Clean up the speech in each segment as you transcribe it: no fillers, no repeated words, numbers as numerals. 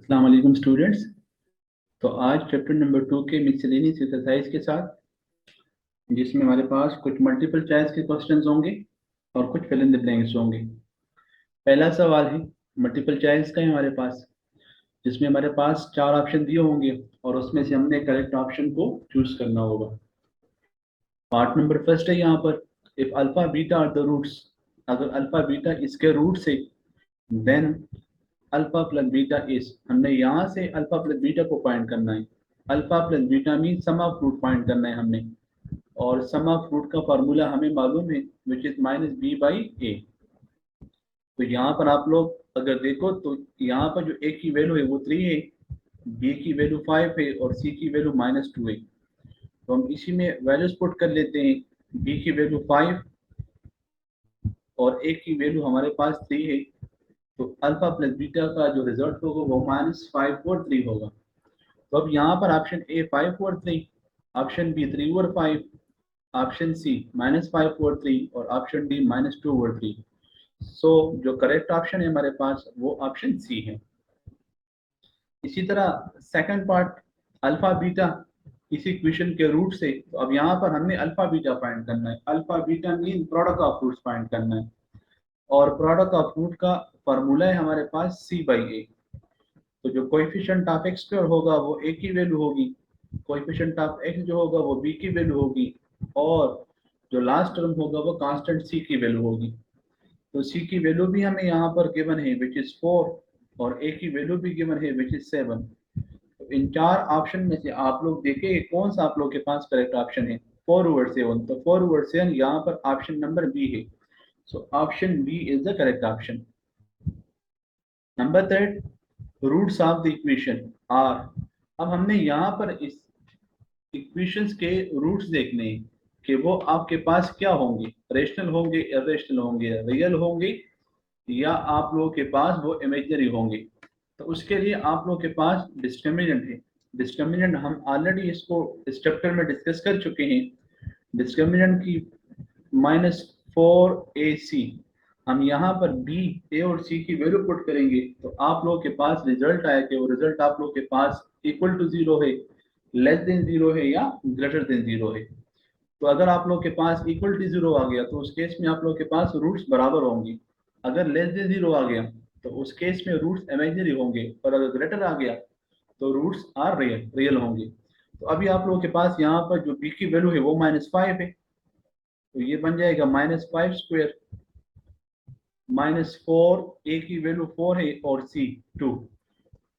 अस्सलाम वालेकुम स्टूडेंट्स। तो आज चैप्टर नंबर 2 के मिसलेनियस एक्सरसाइज के साथ, जिसमें हमारे पास कुछ मल्टीपल चॉइस के क्वेश्चंस होंगे और कुछ फिल इन द ब्लैंक्स होंगे। पहला सवाल है मल्टीपल चॉइस का है हमारे पास, जिसमें हमारे पास 4 ऑप्शन दिए होंगे और उसमें से हमने करेक्ट ऑप्शन को चूज करना होगा। पार्ट नंबर फर्स्ट है यहाँ पर, if alpha beta are the roots, अगर अल्फा बीटा इसके रूट से, then alpha plus beta is, हमने यहाँ से अल्फा प्लस बीटा को फाइंड करना है। Alpha plus beta mean sum of root find करना है हमने, और सम ऑफ रूट का फार्मूला हमें मालूम है, which is minus b by a. तो यहाँ पर आप लोग अगर देखो तो यहाँ पर जो ए की वैल्यू है वो 3 है, बी की वैल्यू 5 है और सी की वैल्यू -2 है। तो हम इसी में वैल्यूज पुट कर लेते हैं। बी की वैल्यू 5 और ए की वैल्यू हमारे पास 3 है, तो अल्फा प्लस बीटा का जो रिजल्ट होगा वो -5 और 3 होगा। तो अब यहाँ पर ऑप्शन ए 5 और 3, ऑप्शन बी 3 और 5, ऑप्शन सी -5 और 3 और ऑप्शन डी -2 और 3। सो जो करेक्ट ऑप्शन है हमारे पास वो ऑप्शन सी है। इसी तरह सेकंड पार्ट, अल्फा बीटा इसी इक्वेशन के रूट से, तो अब यहाँ पर हमने अल्फा बीटा फाइंड करना है। Alpha beta mean product of roots find करना है, और प्रोडक्ट ऑफ रूट का फॉर्मूला है हमारे पास सी बाई ए। तो जो कोएफिशिएंट ऑफ एक्स स्क्वायर होगा वो ए की वैल्यू होगी, कोएफिशिएंट ऑफ एक्स जो होगा वो बी की वैल्यू होगी, और जो लास्ट टर्म होगा वो कांस्टेंट सी की वैल्यू होगी। तो सी की वैल्यू भी हमें यहाँ पर गिवन है विच इज 4, और ए की वैल्यू भी गिवन है विच इज 7। तो इन 4 ऑप्शन में से आप लोग देखें कौन सा आप लोग के पास करेक्ट ऑप्शन है। 4/7, तो 4/7 यहाँ पर ऑप्शन नंबर बी है। So option B is the correct option. Number third, roots of the equation are. अब हमने यहाँ पर इस इक्वेशंस के रूट्स देखने हैं कि वो आपके पास क्या होंगे, रेशनल होंगे, इरेशनल होंगे, रियल होंगे, या आप लोगों के पास वो इमेजिनरी होंगे। तो उसके लिए आप लोगों के पास डिस्क्रिमिनेंट है। डिस्क्रिमिनेंट हम ऑलरेडी इसको इस चैप्टर में डिस्कस कर चुके हैं। डिस्क्रिमिनेंट की -4ac, हम यहाँ पर बी, ए और सी की वैल्यू पुट करेंगे तो आप लोगों के पास रिजल्ट आया कि वो रिजल्ट आप लोगों के पास इक्वल टू 0 है, लेस देन 0 है, या ग्रेटर देन 0 है। तो अगर आप लोग के पास इक्वल टू 0 आ गया तो उस केस में आप लोग के पास रूट्स बराबर होंगे। अगर लेस देन 0 आ गया तो उस केस में रूट्स इमेजिनरी होंगे, और अगर ग्रेटर आ गया तो रूट्स आर रियल होंगे। तो अभी आप लोगों के पास यहाँ पर जो बी की वैल्यू है वो -5 है, तो ये बन जाएगा -5², -4, ए की वैल्यू 4 है और सी 2,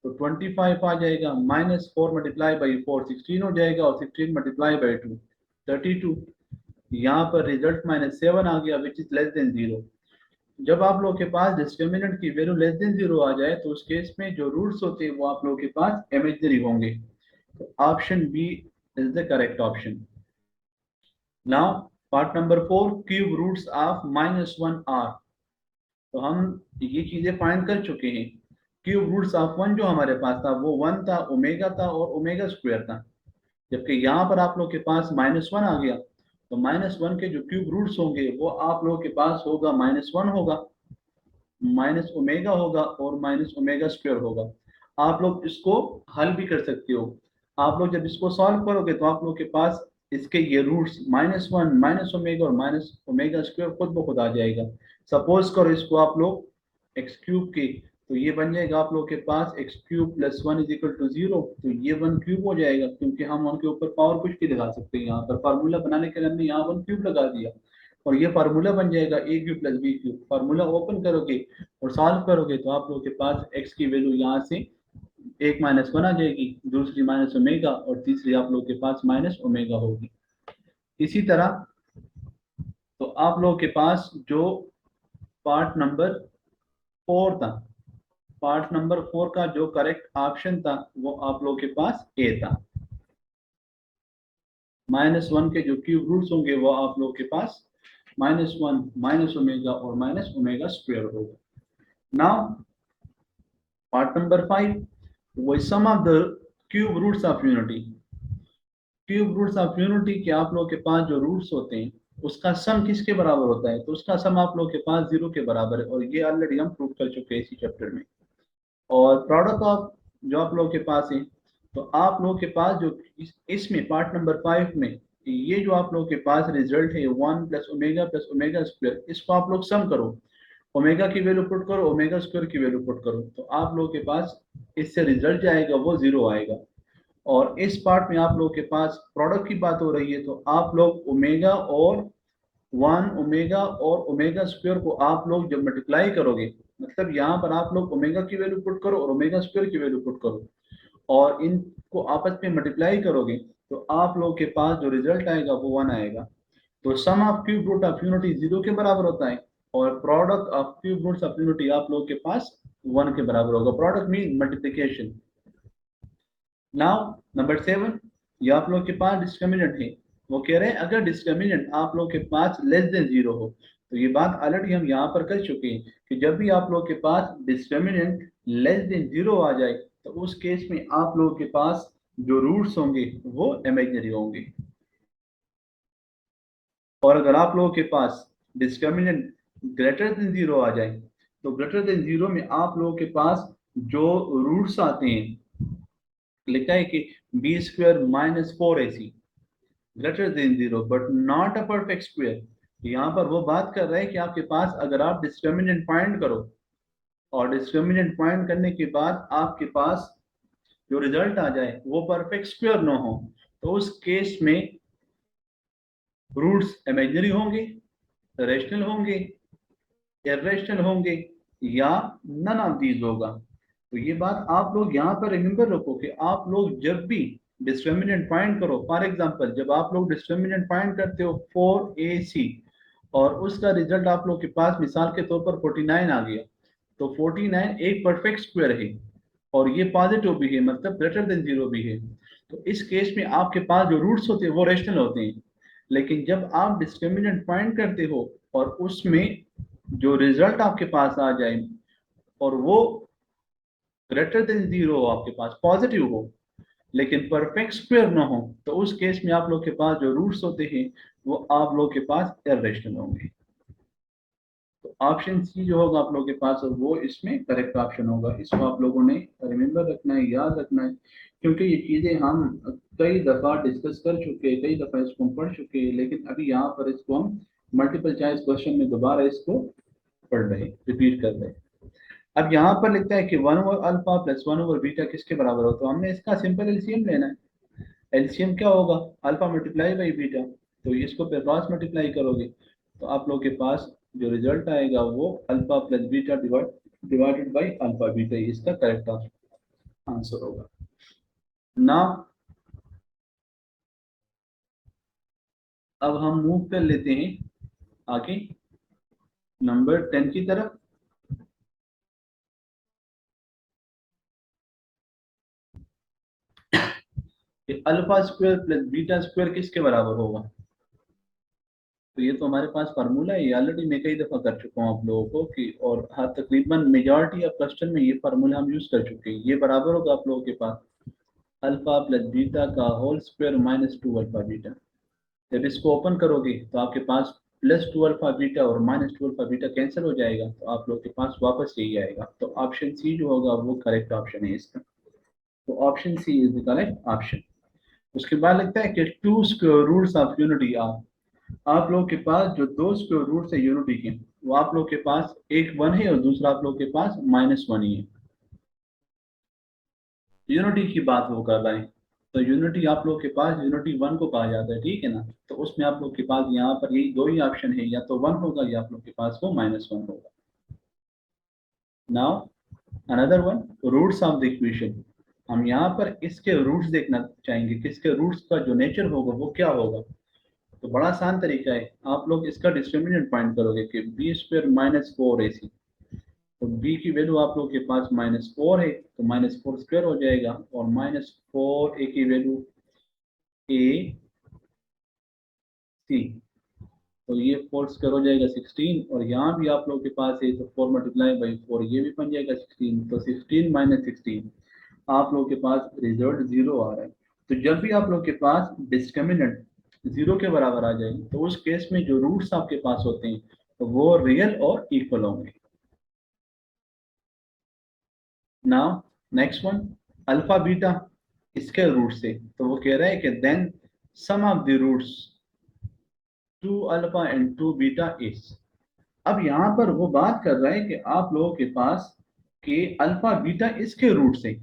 तो 25 आ जाएगा। -4 मल्टीप्लाई बाई 4 16 हो जाएगा, और 16 मल्टीप्लाई बाई 2 32। यहाँ पर रिजल्ट -7 आ गया विच इज लेस देन 0। जब आप लोग के पास डिस्क्रिमिनेंट की वैल्यू लेस देन 0 आ जाए तो उस केस में जो रूट्स होते हैं वो आप लोगों के पास इमेजिनरी होंगे। तो option B is the correct option. Now part number 4, cube roots of -1 are. तो हम ये चीजें फाइंड कर चुके हैं। क्यूब रूट्स ऑफ 1 जो हमारे पास था वो 1 था, ओमेगा था और ओमेगा स्क्वायर था। जबकि यहाँ पर आप लोग के पास -1 आ गया, तो -1 के जो क्यूब रूट्स होंगे वो आप लोगों के पास होगा -1 होगा, माइनस ओमेगा होगा और माइनस ओमेगा स्क्वायर होगा। आप लोग इसको हल भी कर सकते हो। आप लोग जब इसको सॉल्व करोगे तो आप लोग के पास इसके ये रूट्स -1, माइनस ओमेगा और माइनस ओमेगा स्क्वायर खुद ब खुद आ जाएगा। सपोज करो इसको आप लोग एक्स क्यूब के, तो ये बन जाएगा आप लोग के पास x cube plus 1 is equal to 0। तो ये 1 क्यूब हो जाएगा, क्योंकि हम उनके ऊपर पावर कुछ भी लगा सकते हैं। यहाँ पर फार्मूला बनाने के लिए हमने यहाँ 1 क्यूब लगा दिया, और ये फार्मूला बन जाएगा a cube plus b cube. Formula open करोगे और सॉल्व करोगे तो आप लोगों के पास एक्स की वैल्यू यहाँ से एक -1 आ जाएगी, दूसरी माइनस ओमेगा, और तीसरी आप लोगों के पास माइनस ओमेगा होगी। इसी तरह तो आप लोगों के पास जो पार्ट नंबर 4 था, पार्ट नंबर 4 का जो करेक्ट ऑप्शन था वो आप लोगों के पास ए था। -1 के जो क्यूब रूट्स होंगे वो आप लोगों के पास -1, माइनस ओमेगा और माइनस ओमेगा स्क्वायर होगा। नाउ पार्ट नंबर 5, वो sum of the cube roots of unity. Cube roots of unity के आप लोगों के पास जो रूट्स होते हैं उसका सम किसके बराबर होता है, तो उसका सम आप लोगों के पास 0 के बराबर है, और ये ऑलरेडी हम प्रूव कर चुके हैं इसी चैप्टर में। और प्रोडक्ट ऑफ जो आप लोगों के पास है, तो आप लोगों के पास जो इसमें पार्ट नंबर 5 में ये जो आप लोगों के पास रिजल्ट है 1 प्लस ओमेगा स्क्वायर, इसको आप लोग सम करो, ओमेगा की वैल्यू पुट करो, ओमेगा स्क्वायर की वैल्यू पुट करो, तो आप लोगों के पास इससे रिजल्ट जाएगा वो 0 आएगा। और इस पार्ट में आप लोगों के पास प्रोडक्ट की बात हो रही है, तो आप लोग ओमेगा और 1 ओमेगा और ओमेगा स्क्वायर को आप लोग जब मल्टीप्लाई करोगे, मतलब यहाँ पर आप लोग ओमेगा की वैल्यू पुट करो और ओमेगा स्क्वायर की वैल्यू पुट करो और इनको आपस में मल्टीप्लाई करोगे, तो आप लोग के पास जो रिजल्ट आएगा वो 1 आएगा। तो sum of cube root of unity 0 के बराबर होता है और product of cube roots of unity आप लोग के पास 1 के बराबर होगा। Product mean multiplication. Now number 7, ये आप लोग के पास डिस्क्रिमिनेंट है। वो कह रहे हैं अगर डिस्क्रिमिनेंट आप लोग के पास लेस देन 0 हो, तो ये बात ऑलरेडी हम यहाँ पर कर चुके हैं कि जब भी आप लोग के पास डिस्क्रिमिनेंट लेस देन 0 आ जाए, तो उस केस में आप लोगों के पास जो रूट्स होंगे वो इमेजिनरी होंगे। और अगर आप लोगों के पास डिस्क्रिमिनेंट ग्रेटर देन 0 आ जाए, तो ग्रेटर देन 0 में आप लोगों के पास जो रूट्स आते हैं, लिखा है कि B square minus 4ac greater than 0 but not a perfect square. यहाँ पर वो बात कर रहा है कि आपके पास अगर आप डिस्क्रिमिनेंट फाइंड करो और डिस्क्रिमिनेंट फाइंड करने के बाद आपके पास जो रिजल्ट आ जाए वो परफेक्ट स्क्वायर ना हो, तो उस केस में रूट्स इमेजिनरी होंगे, रेशनल होंगे, इरेशनल होंगे या नन ऑफ दीज होगा। तो ये बात आप लोग यहाँ पर रिमेंबर रखो कि आप लोग जब भी डिस्क्रिमिनेंट फाइंड करो, फॉर एग्जांपल जब आप लोग डिस्क्रिमिनेंट फाइंड करते हो 4ac और उसका रिजल्ट आप लोग के पास मिसाल के तौर पर 49 आ गया, तो 49 एक परफेक्ट स्क्वायर है और ये पॉजिटिव भी है, मतलब ग्रेटर देन 0 भी है। तो इस केस में आपके पास जो रूट्स होते हैं वो रेशनल होते हैं। लेकिन जब आप डिस्क्रिमिनेंट फाइंड करते हो और उसमें जो रिजल्ट आपके पास आ जाए और वो ग्रेटर देन 0 हो, आपके पास पॉजिटिव हो लेकिन परफेक्ट स्क्वायर ना हो, तो उस केस में आप लोग के पास जो रूट्स होते हैं वो आप लोग के पास इरेशनल होंगे। तो ऑप्शन सी जो होगा आप लोगों के पास वो इसमें करेक्ट ऑप्शन होगा। इसको आप लोगों ने रिमेंबर रखना है, याद रखना है, क्योंकि ये चीजें हम कई दफा डिस्कस कर चुके हैं, कई दफा इसको हम पढ़ चुके हैं, लेकिन अभी यहाँ पर इसको हम मल्टीपल चॉइस क्वेश्चन में दोबारा इसको पढ़ रहे हैं, रिपीट कर रहे हैं। अब यहाँ पर लिखता है कि 1 over alpha plus 1 over beta किसके बराबर हो, तो हमने इसका सिंपल एलसीएम लेना है। एलसीएम क्या होगा, अल्फा मल्टीप्लाई बाई बीटा, तो इसको फिर क्रॉस मल्टीप्लाई करोगे तो आप लोग के पास जो रिजल्ट आएगा वो alpha plus beta divided by alpha beta, इसका करेक्ट आंसर होगा ना। अब हम मूव कर लेते हैं आगे नंबर 10 की तरफ। Alpha square plus beta square किसके बराबर होगा, तो ये तो हमारे पास फार्मूला है, ये ऑलरेडी मैं कई दफा कर चुका हूँ आप लोगों को कि, और हाँ तकरीबन मेजॉरिटी ऑफ क्वेश्चन में ये फार्मूला हम यूज कर चुके हैं। ये बराबर होगा आप लोगों के पास अल्फा प्लस बीटा का whole square minus 2 alpha beta. जब इसको ओपन करोगे तो आपके पास प्लस 2 अल्फा बीटा और माइनस 2 अल्फा बीटा कैंसिल हो जाएगा, तो आप लोग के पास वापस यही आएगा। तो ऑप्शन सी जो होगा वो करेक्ट ऑप्शन है इसका। तो option C is the correct option. उसके बाद लगता है कि 2 square roots of unity are, आप लोग के पास जो 2 स्क्वायर रूट्स है यूनिटी के, वो आप लोग के पास एक 1 है और दूसरा आप लोग के पास -1 ही है। यूनिटी की बात वो कर रहे हैं, तो यूनिटी आप लोग के पास यूनिटी 1 को कहा जाता है, ठीक है ना। तो उसमें आप लोग के पास यहाँ पर यही दो ही ऑप्शन है, या तो 1 होगा या आप लोग के पास वो -1 होगा। Now another one, roots of the equation. हम यहाँ पर इसके रूट्स देखना चाहेंगे कि इसके रूट्स का जो नेचर होगा वो क्या होगा। तो बड़ा आसान तरीका है, आप लोग इसका डिस्क्रिमिनेंट फाइंड करोगे कि बी स्क्वायर माइनस 4ac, तो b की वैल्यू आप लोग के पास -4 है तो -4 स्क्वायर हो जाएगा और -4a की वैल्यू a c, तो ये 4 स्क्वायर हो जाएगा 16, और यहाँ भी आप लोग के पास है तो 4 मल्टीप्लाई बाई 4 ये भी बन जाएगा 16, तो 16 माइनस 16 आप लोग के पास रिजल्ट 0 आ रहा है। तो जब भी आप लोग के पास डिस्क्रिमिनेंट 0 के बराबर आ जाए, तो उस केस में जो रूट्स आपके पास होते हैं तो वो रियल और इक्वल होंगे। Now next one, alpha beta इसके रूट से, तो वो कह रहा है कि then sum of the roots 2 alpha and 2 beta is. अब यहाँ पर वो बात कर रहा है कि आप लोगों के पास के अल्फा बीटा इसके रूट से,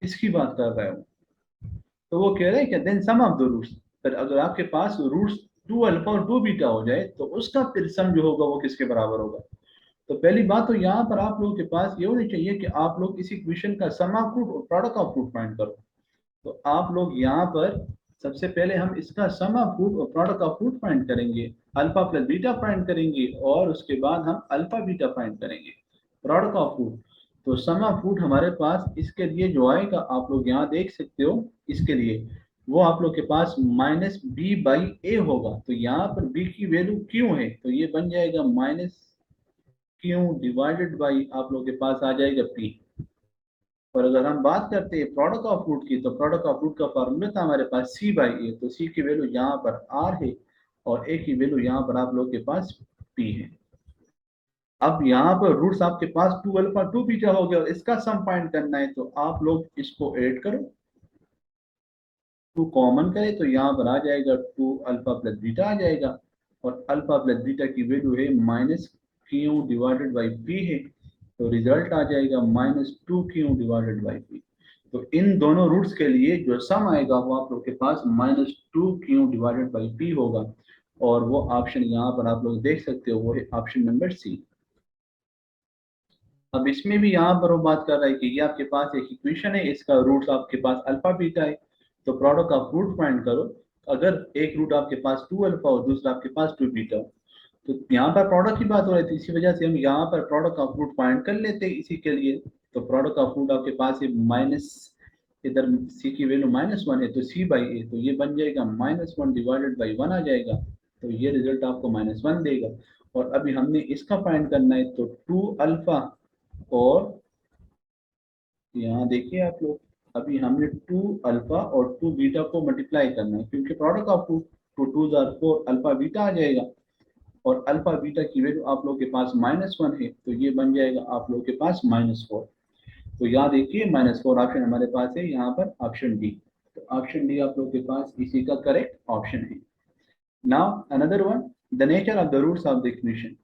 इसकी बात कर रहा है वो। तो वो कह रहे हैं कि then sum of the roots, पर अगर आपके पास रूट्स 2 अल्फा और 2 बीटा हो जाए तो उसका फिर सम जो होगा वो किसके बराबर होगा। तो पहली बात तो यहाँ पर आप लोगों के पास ये होनी चाहिए कि आप लोग इस इक्वेशन का सम ऑफ रूट और प्रोडक्ट ऑफ रूट फाइंड करो। तो आप लोग यहाँ पर सबसे पहले हम इसका सम ऑफ रूट और प्रोडक्ट ऑफ रूट फाइंड करेंगे, अल्फा प्लस बीटा फाइंड करेंगे, और उसके बाद हम अल्फा बीटा फाइंड करेंगे, प्रोडक्ट ऑफ रूट। तो सम ऑफ रूट हमारे पास इसके लिए जो आएगा आप लोग यहाँ देख सकते हो, इसके लिए वो आप लोग के पास माइनस बी बाई ए होगा। तो यहाँ पर बी की वैल्यू क्यों है, तो ये बन जाएगा माइनस क्यू डिवाइडेड बाई आप लोग के पास आ जाएगा पी। और अगर हम बात करते हैं प्रोडक्ट ऑफ रूट की, तो प्रोडक्ट ऑफ रूट का फॉर्मूला था हमारे पास सी बाई ए, तो सी की वैल्यू यहाँ पर आर है और ए की वैल्यू यहाँ पर आप लोग के पास पी है। अब यहाँ पर रूट्स आपके पास 2 अल्फा 2 बीटा हो गया और इसका सम फाइंड करना है, तो आप लोग इसको ऐड करो, 2 कॉमन करें तो यहाँ पर आ जाएगा 2 अल्फा प्लस बीटा आ जाएगा, और अल्फा प्लस बीटा की वैल्यू है minus Q divided by P है, तो रिजल्ट आ जाएगा minus 2 q divided by P. तो इन दोनों रूट्स के लिए जो सम आएगा वो आप लोग के पास minus 2 q divided by p होगा, और वो ऑप्शन यहाँ पर आप लोग देख सकते हो, वो है ऑप्शन नंबर सी। अब इसमें भी यहाँ पर वो बात कर रहा है कि ये आपके पास एक इक्वेशन है, इसका रूट्स आपके पास अल्फा बीटा है, तो प्रोडक्ट ऑफ रूट फाइंड करो। अगर एक रूट आपके पास 2 अल्फा और दूसरा आपके पास 2 बीटा हो, तो यहाँ पर प्रोडक्ट की बात हो रही थी, इसी वजह से हम यहाँ पर प्रोडक्ट ऑफ रूट फाइंड कर लेते हैं इसी के लिए। तो प्रोडक्ट ऑफ रूट आपके पास है माइनस, इधर सी की वैल्यू -1 है तो सी बाई ए, तो ये बन जाएगा -1 डिवाइडेड बाई 1 आ जाएगा, तो ये रिजल्ट आपको -1 देगा। और अभी हमने इसका फाइंड करना है, तो 2 अल्फा और यहाँ देखिए आप लोग, अभी हमने 2 अल्फा और 2 बीटा को मल्टीप्लाई करना है, क्योंकि प्रोडक्ट ऑफ 2 2 4 अल्फा बीटा आ जाएगा, और अल्फा बीटा की वैल्यू आप लोग के पास -1 है, तो ये बन जाएगा आप लोग के पास -4। तो यहाँ देखिए -4 ऑप्शन हमारे पास है यहाँ पर ऑप्शन डी। तो ऑप्शन डी आप लोग के पास इसी का करेक्ट ऑप्शन है। Now another one, the nature of the roots of the equation.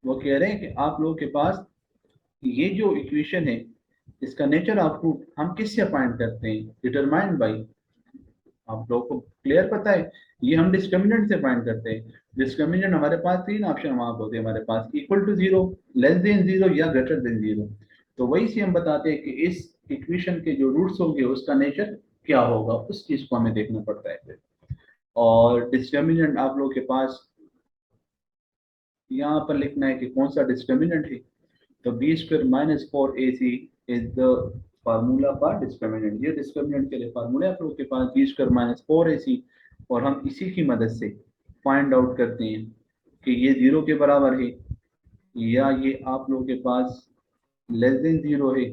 वो कह रहे हैं कि आप लोगों के पास ये जो इक्वेशन है इसका नेचर ऑफ रूट हम किससे फाइंड करते हैं, डिटरमाइंड बाई, आप लोगों को क्लियर पता है, ये हम डिस्क्रिमिनेंट से फाइंड करते हैं। डिस्क्रिमिनेंट हमारे पास 3 ऑप्शन वहां होते हैं हमारे पास, इक्वल टू 0, लेस देन 0 या ग्रेटर देन 0। तो वही से हम बताते हैं कि इस इक्वेशन के जो रूट्स होंगे उसका नेचर क्या होगा, उस चीज को हमें देखना पड़ता है फिर। और डिस्क्रिमिनेंट आप लोग के पास यहाँ पर लिखना है कि कौन सा डिस्क्रिमिनेंट है, तो B square minus 4ac is the formula for discriminant. ये डिस्क्रिमिनेंट के लिए फार्मूला आप लोगों के पास बी स्क्वायर माइनस 4ac, और हम इसी की मदद से फाइंड आउट करते हैं कि ये 0 के बराबर है, या ये आप लोगों के पास लेस देन 0 है,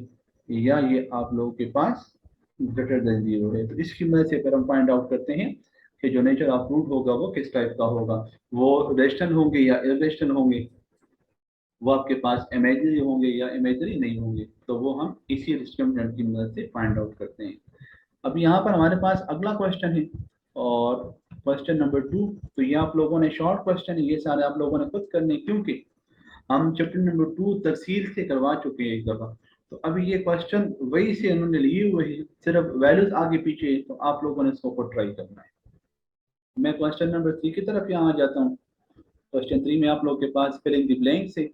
या ये आप लोगों के पास ग्रेटर देन 0 है। तो इसकी मदद से फिर हम फाइंड आउट करते हैं कि जो नेचर ऑफ रूट होगा वो किस टाइप का होगा, वो रेशनल होंगे या इरेशनल होंगे, वो आपके पास इमेजिनरी होंगे या इमेजिनरी नहीं होंगे, तो वो हम इसी डिस्क्रिमिनेंट की मदद से फाइंड आउट करते हैं। अब यहाँ पर हमारे पास अगला क्वेश्चन है, और क्वेश्चन नंबर 2, तो ये आप लोगों ने शॉर्ट क्वेश्चन है, ये सारे आप लोगों ने खुद करने, क्योंकि हम चैप्टर नंबर 2 तफसील से करवा चुके हैं एक दफ़ा। तो अभी ये क्वेश्चन वही से उन्होंने लिए हुए हैं, सिर्फ वैल्यूज आगे पीछे है, तो आप लोगों ने इसको खुद ट्राई करना है। मैं क्वेश्चन नंबर 3 की तरफ यहाँ आ जाता हूँ। क्वेश्चन 3 में आप लोग के पास फिल इन द ब्लैंक्स है,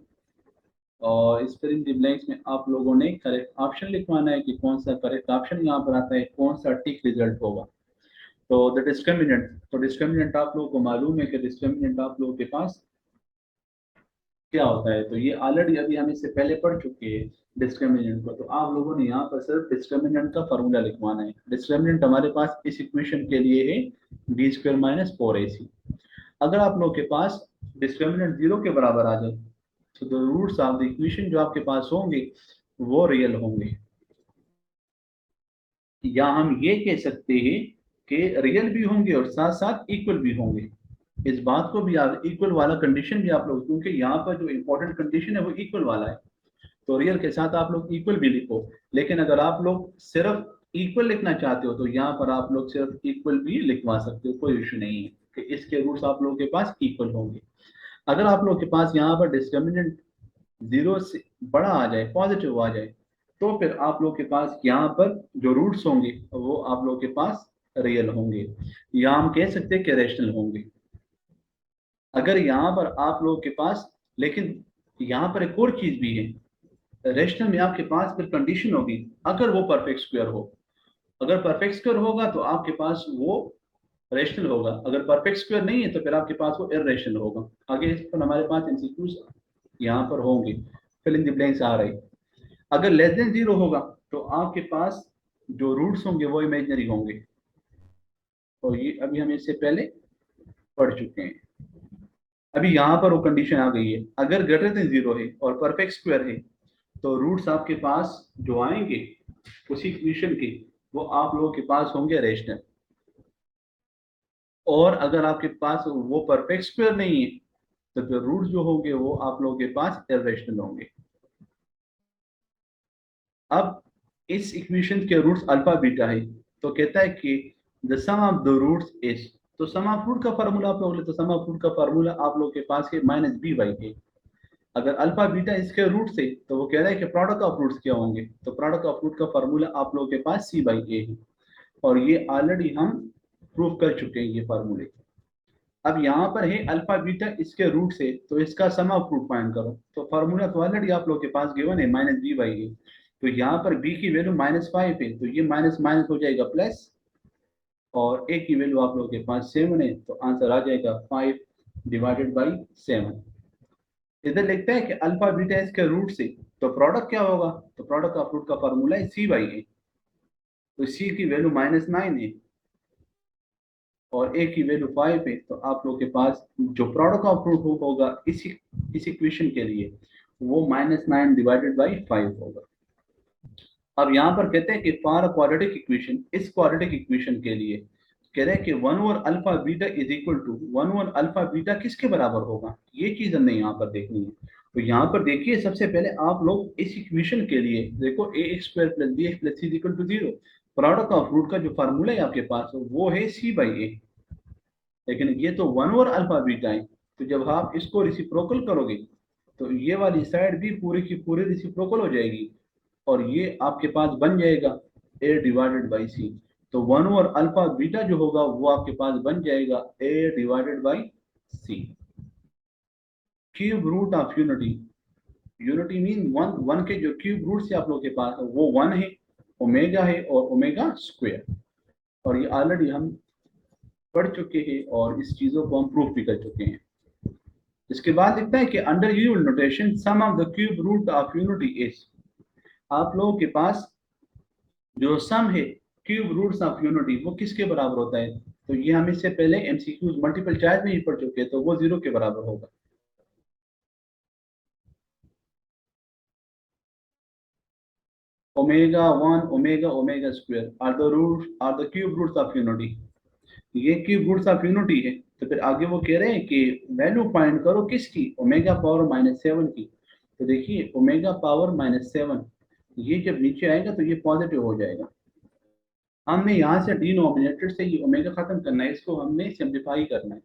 और इस फिल इन द ब्लैंक्स में आप लोगों ने करेक्ट ऑप्शन लिखवाना है कि कौन सा करेक्ट ऑप्शन यहाँ पर आता है, कौन सा टिक रिजल्ट होगा। तो द डिस्क्रिमिनेंट, तो डिस्क्रिमिनेंट आप लोगों को मालूम है कि डिस्क्रिमिनेंट आप लोगों के पास क्या होता है, तो ये ऑलरेडी अभी हम इससे पहले पढ़ चुके हैं डिस्क्रिमिनेंट को। तो आप लोगों ने यहाँ पर सिर्फ डिस्क्रिमिनेंट का फॉर्मूला लिखवाना है। डिस्क्रिमिनेंट हमारे पास इस इक्वेशन के लिए है बी स्क्वायर माइनस 4ac। अगर आप लोग के पास डिस्क्रिमिनेंट 0 के बराबर आ जाए, तो the roots of the equation जो आपके पास होंगे वो रियल होंगे, या हम ये कह सकते हैं कि रियल भी होंगे और साथ साथ इक्वल भी होंगे। इस बात को भी आप इक्वल वाला कंडीशन भी आप लोग, क्योंकि यहाँ पर जो इम्पोर्टेंट कंडीशन है वो इक्वल वाला है, तो रियल के साथ आप लोग इक्वल भी लिखो, लेकिन अगर आप लोग सिर्फ इक्वल लिखना चाहते हो तो यहाँ पर आप लोग सिर्फ इक्वल भी लिखवा सकते हो, कोई इशू नहीं है कि इसके रूट्स आप लोगों के पास इक्वल होंगे। अगर आप लोगों के पास यहाँ पर डिस्क्रिमिनेंट 0 से बड़ा आ जाए, पॉजिटिव आ जाए, तो फिर आप लोग के पास यहाँ पर जो रूट्स होंगे वो आप लोग के पास रियल होंगे, या हम कह सकते हैं कि रैशनल होंगे। अगर यहाँ पर आप लोगों के पास, लेकिन यहाँ पर एक और चीज भी है, रैशनल में आपके पास फिर कंडीशन होगी अगर वो परफेक्ट स्क्वायर हो। अगर परफेक्ट स्क्वायर होगा तो आपके पास वो रैशनल होगा, अगर परफेक्ट स्क्वायर नहीं है तो फिर आपके पास वो इररेशनल होगा। आगे इस पर हमारे पास एमसीक्यूज यहाँ पर होंगे, फिल इन द ब्लैंक्स आ रही। अगर लेस देन 0 होगा तो आपके पास जो रूट्स होंगे वो इमेजिनरी होंगे, तो ये अभी हम इससे पहले पढ़ चुके हैं। अभी यहाँ पर वो कंडीशन आ गई है, अगर ग्रेटर देन 0 है और परफेक्ट स्क्वायर है तो रूट्स आपके पास जो आएंगे उसी इक्वेशन के, वो आप लोगों के पास होंगे रैशनल। और अगर आपके पास वो परफेक्ट स्क्वायर नहीं है तो फिर रूट्स जो होंगे वो आप लोगों के पास इररेशनल होंगे। अब इस इक्वेशन के रूट्स अल्फा बीटा है, तो कहता है कि the sum of the roots is, तो सम ऑफ रूट का फार्मूला आप लोग, तो सम ऑफ रूट का फार्मूला आप लोग के पास है माइनस बी बाई ए। अगर अल्फा बीटा इसके रूट से, तो वो कह रहा है कि प्रोडक्ट ऑफ रूट्स क्या होंगे, तो प्रोडक्ट ऑफ रूट का फार्मूला आप लोगों के पास सी बाई ए है, और ये ऑलरेडी हम प्रूव कर चुके हैं ये फार्मूले। अब यहाँ पर है अल्फा बीटा इसके रूट से, तो इसका सम ऑफ रूट फाइंड करो, तो फार्मूला तो ऑलरेडी आप लोग के पास गिवन है माइनस बी बाई ए। तो यहाँ पर b की वैल्यू -5 है, तो ये माइनस माइनस हो जाएगा प्लस, और a की वैल्यू आप लोगों के पास 7 है, तो आंसर आ जाएगा 5 डिवाइडेड बाई 7। इधर लिखता है कि अल्फा बीटा इसके रूट से, तो प्रोडक्ट क्या होगा, तो प्रोडक्ट ऑफ रूट का फार्मूला है c बाई ए, तो c की वैल्यू -9 है और a की वैल्यू 5 है, तो आप लोग के पास जो प्रोडक्ट ऑफ रूट होगा इस इक्वेशन के लिए वो -9 डिवाइडेड बाई 5 होगा। अब यहाँ पर कहते हैं कि फॉर क्वाड्रेटिक इक्वेशन, इस क्वाड्रेटिक इक्वेशन के लिए कह रहे हैं कि 1 over alpha beta is equal to 1 over alpha beta किसके बराबर होगा, ये चीज हमने यहाँ पर देखनी है। तो यहाँ पर देखिए सबसे पहले आप लोग इस इक्वेशन के लिए देखो a x square plus b x plus c equal to 0, product of root का जो फार्मूला है आपके पास वो है सी बाई ए, लेकिन ये तो 1 ओवर अल्फा बीटा है, तो जब आप इसको रिसिप्रोकल करोगे तो ये वाली साइड भी पूरी की पूरी रिसिप्रोकल हो जाएगी, और ये आपके पास बन जाएगा a डिवाइडेड बाई सी। तो 1 ओवर अल्फा बीटा जो होगा वो आपके पास बन जाएगा a divided by C. Cube root of unity, unity mean one, one के जो क्यूब रूट से आप लोगों के पास है वो 1 है, ओमेगा है और ओमेगा स्क्वायर, और ये ऑलरेडी हम पढ़ चुके हैं और इस चीजों को हम प्रूफ भी कर चुके हैं। इसके बाद लिखता है कि under unit notation sum of the cube root of unity is, आप लोगों के पास जो सम है क्यूब रूट्स ऑफ यूनिटी वो किसके बराबर होता है, तो ये हम इससे पहले एमसीक्यूज मल्टीपल चॉइस में ही पढ़ चुके हैं, तो वो 0 के बराबर होगा। Omega 1 omega omega square are the cube roots of unity, ये क्यूब रूट्स ऑफ यूनिटी है। तो फिर आगे वो कह रहे हैं कि वैल्यू फाइंड करो किसकी, ओमेगा पावर -7 की। तो देखिए ओमेगा पावर -7 ये जब नीचे आएगा तो ये पॉजिटिव हो जाएगा। हमने यहाँ से डिनोमिनेटर से ये ओमेगा खत्म करना है, इसको हमने सिंप्लीफाई करना है।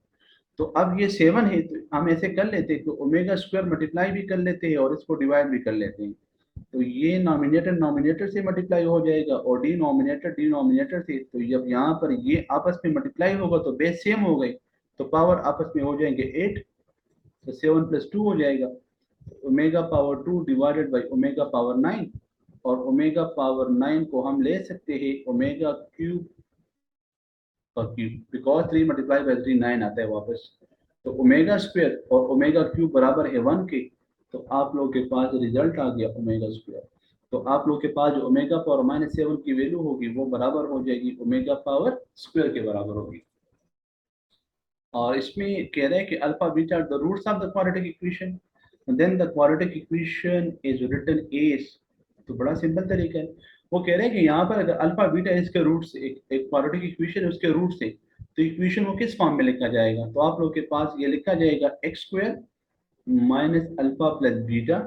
तो अब ये 7 है, तो हम ऐसे कर लेते हैं कि ओमेगा स्क्वायर मल्टीप्लाई भी कर लेते हैं और इसको डिवाइड भी कर लेते हैं, तो ये नॉमिनेटर नॉमिनेटर से मल्टीप्लाई हो जाएगा और डिनोमिनेटर डिनोमिनेटर से, तो जब यहाँ पर ये आपस में मल्टीप्लाई होगा तो बेस सेम हो गए, तो पावर आपस में हो जाएंगे 8, तो 7 + 2 हो जाएगा, omega power 2 divided by omega power 9, और ओमेगा पावर 9 को हम ले सकते हैं ओमेगा क्यूब का क्यूब, बिकॉज 3 × 3 9 आता है वापस, तो ओमेगा स्क्वायर और ओमेगा क्यूब बराबर है 1 के, तो आप लोग के पास रिजल्ट आ गया ओमेगा स्क्वायर। तो आप लोग के पास जो ओमेगा पावर -7 की वैल्यू होगी वो बराबर हो जाएगी ओमेगा पावर स्क्वायर के बराबर होगी। और इसमें कह रहे हैं कि alpha beta the roots of the quadratic equation, then the quadratic equation is written as, तो बड़ा सिंपल तरीका है। वो कह रहे हैं कि यहाँ पर अगर अल्फा बीटा इसके रूट से, एक क्वाड्रेटिक इक्वेशन है उसके रूट से, तो इक्वेशन वो किस फॉर्म में लिखा जाएगा, तो आप लोग के पास ये लिखा जाएगा x² - alpha plus beta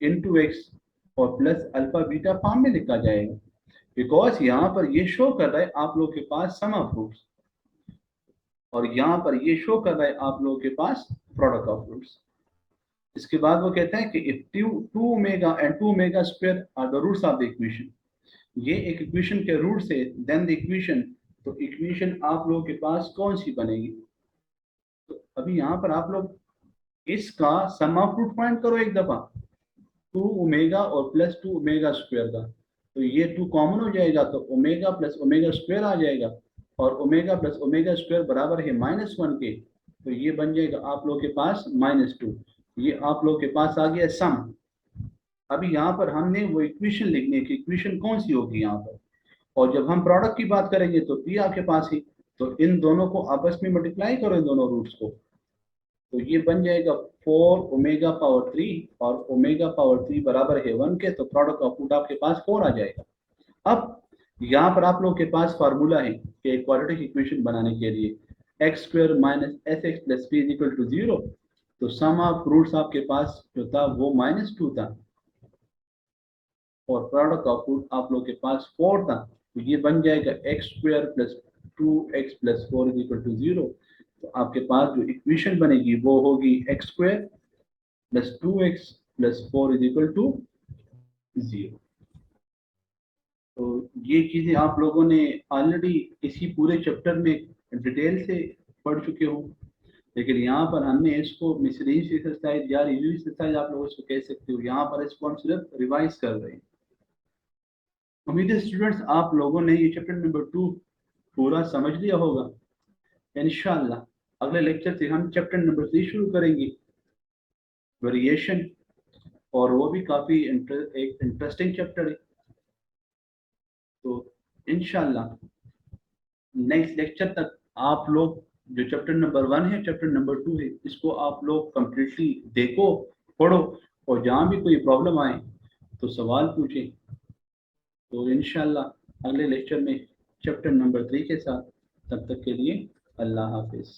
into x और प्लस अल्फा बीटा फॉर्म में लिखा जाएगा, बिकॉज यहाँ पर ये शो कर रहा है आप लोगों के पास सम ऑफ रूट्स और यहाँ पर ये शो कर रहा है आप लोगों के पास प्रोडक्ट ऑफ रूट्स। इसके बाद वो कहते हैं कि if two omega and two omega square are the roots of the equation, ये एक इक्वेशन के रूट्स है, देन द इक्वेशन, तो इक्वेशन आप लोगों के पास कौन सी बनेगी? तो अभी यहाँ पर आप लोग इसका सम ऑफ रूट फाइंड करो एक दफा, टू ओमेगा और प्लस टू ओमेगा स्क्वायर का, तो ये टू कॉमन हो जाएगा तो ओमेगा प्लस ओमेगा स्क्वायर आ जाएगा और ओमेगा प्लस ओमेगा स्क्वायर बराबर है -1 के, तो ये बन जाएगा आप लोगों के पास -2। ये आप लोगों के पास आ गया सम। अभी यहाँ पर हमने वो इक्वेशन लिखने की, इक्वेशन कौन सी होगी यहाँ पर, और जब हम प्रोडक्ट की बात करेंगे तो पी आपके पास ही, तो इन दोनों को आपस में मल्टीप्लाई करो, इन दोनों रूट्स को, तो ये बन जाएगा 4 ओमेगा पावर 3 और ओमेगा पावर 3 बराबर है 1 के, तो प्रोडक्ट ऑफ रूट आपके पास 4 आ जाएगा। अब यहाँ पर आप लोगों के पास फार्मूला है कि क्वाड्रेटिक इक्वेशन बनाने के लिए X square minus S X plus P is equal to 0, तो सम ऑफ रूट्स आपके पास जो था वो -2 था और प्रोडक्ट ऑफ रूट आप लोगों के पास 4 था, तो ये बन जाएगा X square plus 2x plus 4 is equal to 0। तो आपके पास जो इक्वेशन बनेगी वो होगी X square plus 2x plus 4 is equal to 0। तो ये चीजें आप लोगों ने ऑलरेडी इसी पूरे चैप्टर में डिटेल से पढ़ चुके हो, लेकिन यहाँ पर हमने इसको मिसरीज एक्सरसाइज या रिव्यू एक्सरसाइज आप लोग इसको कह सकते हो, यहाँ पर इसको हम सिर्फ रिवाइज कर रहे हैं। उम्मीद है स्टूडेंट्स आप लोगों ने ये चैप्टर नंबर 2 पूरा समझ लिया होगा। इंशाल्लाह अगले लेक्चर से हम चैप्टर नंबर 3 शुरू करेंगे, वेरिएशन, और वो भी काफ़ी एक इंटरेस्टिंग चैप्टर है। तो इंशाल्लाह नेक्स्ट लेक्चर तक आप लोग जो चैप्टर नंबर 1 है, चैप्टर नंबर 2 है, इसको आप लोग कम्प्लीटली देखो, पढ़ो, और जहाँ भी कोई प्रॉब्लम आए तो सवाल पूछें। तो इंशाल्लाह अगले लेक्चर में चैप्टर नंबर 3 के साथ, तब तक के लिए अल्लाह हाफिज़।